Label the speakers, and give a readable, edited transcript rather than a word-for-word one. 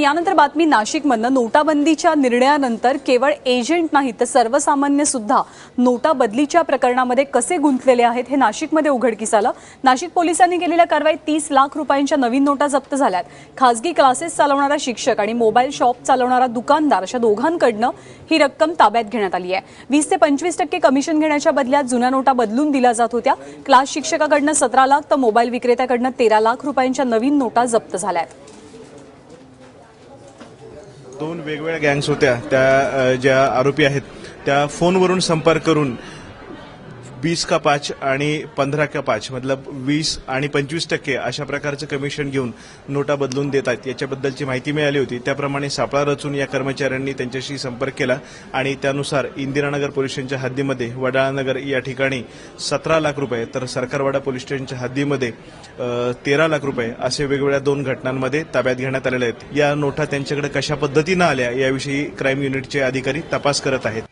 Speaker 1: यानंतर बातमी नाशिकमधनं नोटाबंदीच्या निर्णयानंतर केवळ एजंट नाही तर सर्वसामान्य सुद्धा नोटा बदलीच्या प्रकरणामध्ये कसे गुंतलेले आहेत हे नाशिकमध्ये उघडकीस आलं। नाशिक पोलिसांनी केलेल्या कारवाईत 30 लाख रुपयांच्या नवीन नोटा जप्त झाल्यात। खासगी क्लासेस चालवणारा शिक्षक आणि मोबाईल शॉप चालवणारा दुकानदार अशा दोघांकडनं ही रक्कम ताब्यात घेण्यात आली आहे। 20 ते 25% कमिशन घेण्याच्या बदल्यात जुन्या नोटा बदलून दिल्या जात होत्या। क्लास शिक्षकाकडनं 17 लाख तर मोबाईल विक्रेत्याकडनं 13 लाख रुपयांच्या नवीन नोटा जप्त झाल्यात।
Speaker 2: दोन वेगवेगळ्या गँग्स होत्या, त्या ज्या आरोपी आहेत त्या फोनवरून संपर्क करून 20 का 5 आणि 15 का 5 मतलब 20 आणि 25% अशा प्रकारचं कमिशन घेऊन नोटा बदलून देतात याच्याबद्दलची माहिती मिळाली होती। त्याप्रमाणे सापळा रचून या कर्मचाऱ्यांनी त्यांच्याशी संपर्क केला आणि त्यानुसार इंदिरानगर पोलीस स्टेशनच्या हद्दीमध्ये वडाळानगर या ठिकाणी 17 लाख रुपये तर सरकारवाडा पोलीस स्टेशनच्या हद्दीमध्ये 13 लाख रुपये असे वेगवेगळ्या दोन घटनांमध्ये ताब्यात घेण्यात आलेले आहेत। या नोटा त्यांच्याकडे कशा पद्धतीने आल्या याविषयी क्राईम युनिटचे अधिकारी तपास करत आहेत।